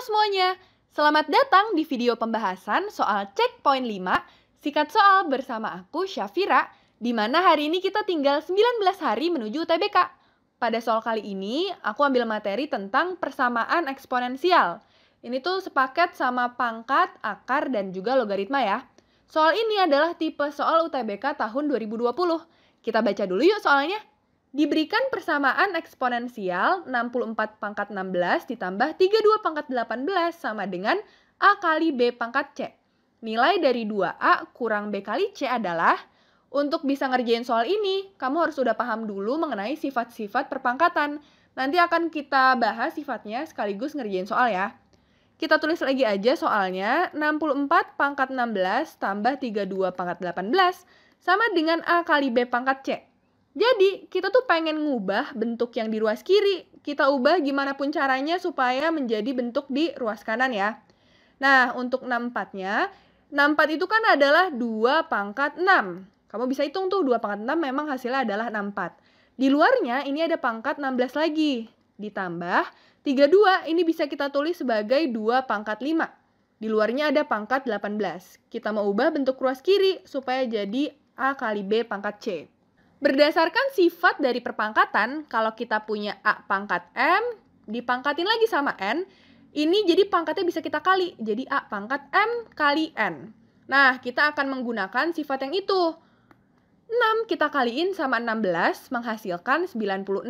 semuanya, selamat datang di video pembahasan soal checkpoint 5, sikat soal bersama aku Syafira, di mana hari ini kita tinggal 19 hari menuju UTBK. Pada soal kali ini, aku ambil materi tentang persamaan eksponensial. Ini tuh sepaket sama pangkat, akar, dan juga logaritma ya. Soal ini adalah tipe soal UTBK tahun 2020. Kita baca dulu yuk soalnya. Diberikan persamaan eksponensial 64 pangkat 16 ditambah 32 pangkat 18 sama dengan A kali B pangkat C. Nilai dari 2A kurang B kali C adalah, untuk bisa ngerjain soal ini, kamu harus sudah paham dulu mengenai sifat-sifat perpangkatan. Nanti akan kita bahas sifatnya sekaligus ngerjain soal ya. Kita tulis lagi aja soalnya, 64 pangkat 16 tambah 32 pangkat 18 sama dengan A kali B pangkat C. Jadi, kita tuh pengen ngubah bentuk yang di ruas kiri. Kita ubah gimana pun caranya supaya menjadi bentuk di ruas kanan ya. Nah, untuk 64-nya, 64 itu kan adalah 2 pangkat 6. Kamu bisa hitung tuh, 2 pangkat 6 memang hasilnya adalah 64. Di luarnya, ini ada pangkat 16 lagi. Ditambah 32, ini bisa kita tulis sebagai 2 pangkat 5. Di luarnya ada pangkat 18. Kita mau ubah bentuk ruas kiri supaya jadi A kali B pangkat C. Berdasarkan sifat dari perpangkatan, kalau kita punya A pangkat M, dipangkatin lagi sama N, ini jadi pangkatnya bisa kita kali, jadi A pangkat M kali N. Nah, kita akan menggunakan sifat yang itu. 6 kita kaliin sama 16 menghasilkan 96.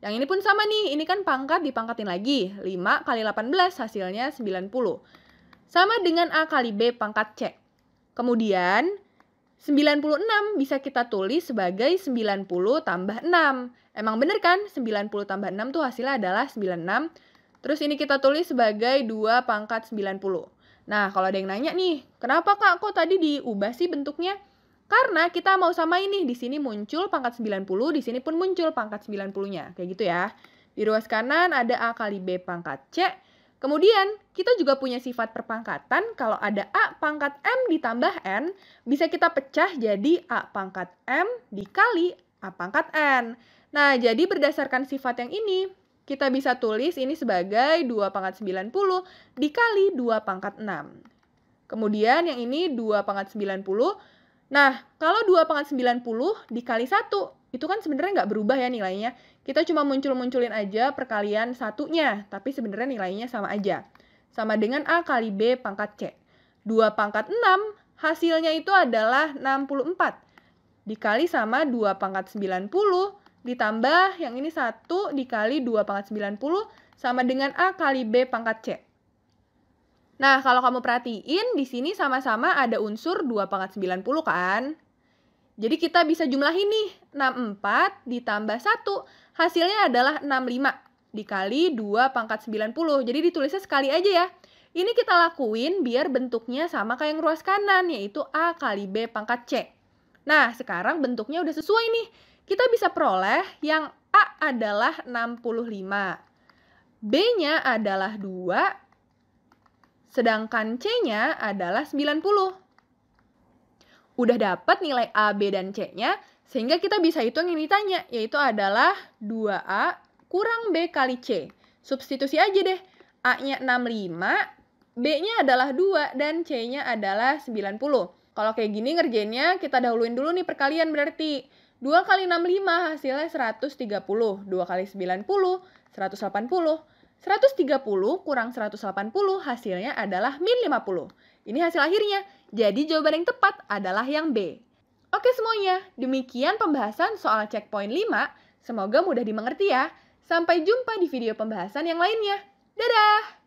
Yang ini pun sama nih, ini kan pangkat dipangkatin lagi, 5 kali 18 hasilnya 90. Sama dengan A kali B pangkat C. Kemudian, 96 bisa kita tulis sebagai 90 tambah 6. Emang bener kan? 90 tambah 6 tuh hasilnya adalah 96. Terus ini kita tulis sebagai 2 pangkat 90. Nah, kalau ada yang nanya nih, kenapa Kak kok tadi diubah sih bentuknya? Karena kita mau sama ini, di sini muncul pangkat 90, di sini pun muncul pangkat 90-nya. Kayak gitu ya. Di ruas kanan ada A kali B pangkat C. Kemudian, kita juga punya sifat perpangkatan, kalau ada A pangkat M ditambah N, bisa kita pecah jadi A pangkat M dikali A pangkat N. Nah, jadi berdasarkan sifat yang ini, kita bisa tulis ini sebagai 2 pangkat 90 dikali 2 pangkat 6. Kemudian yang ini 2 pangkat 90. Nah, kalau 2 pangkat 90 dikali 1, itu kan sebenarnya nggak berubah ya nilainya. Kita cuma muncul-munculin aja perkalian satunya, tapi sebenarnya nilainya sama aja. Sama dengan A kali B pangkat C. 2 pangkat 6, hasilnya itu adalah 64. Dikali sama 2 pangkat 90, ditambah yang ini 1 dikali 2 pangkat 90, sama dengan A kali B pangkat C. Nah, kalau kamu perhatiin, di sini sama-sama ada unsur 2 pangkat 90 kan? Jadi kita bisa jumlahin nih, 64 ditambah 1, hasilnya adalah 65 dikali 2 pangkat 90. Jadi ditulisnya sekali aja ya. Ini kita lakuin biar bentuknya sama kayak yang ruas kanan, yaitu A kali B pangkat C. Nah, sekarang bentuknya udah sesuai nih. Kita bisa peroleh yang A adalah 65. B-nya adalah 2, sedangkan C-nya adalah 90. Udah dapat nilai A, B, dan C-nya, sehingga kita bisa hitung yang ditanya, yaitu adalah 2A kurang B kali C. Substitusi aja deh, A-nya 65, B-nya adalah 2, dan C-nya adalah 90. Kalau kayak gini ngerjainnya, kita dahuluin dulu nih perkalian berarti. 2 kali 65 hasilnya 130, 2 kali 90, 180. 130 kurang 180 hasilnya adalah min 50. Ini hasil akhirnya. Jadi jawaban yang tepat adalah yang B. Oke semuanya, demikian pembahasan soal checkpoint 5. Semoga mudah dimengerti ya. Sampai jumpa di video pembahasan yang lainnya. Dadah!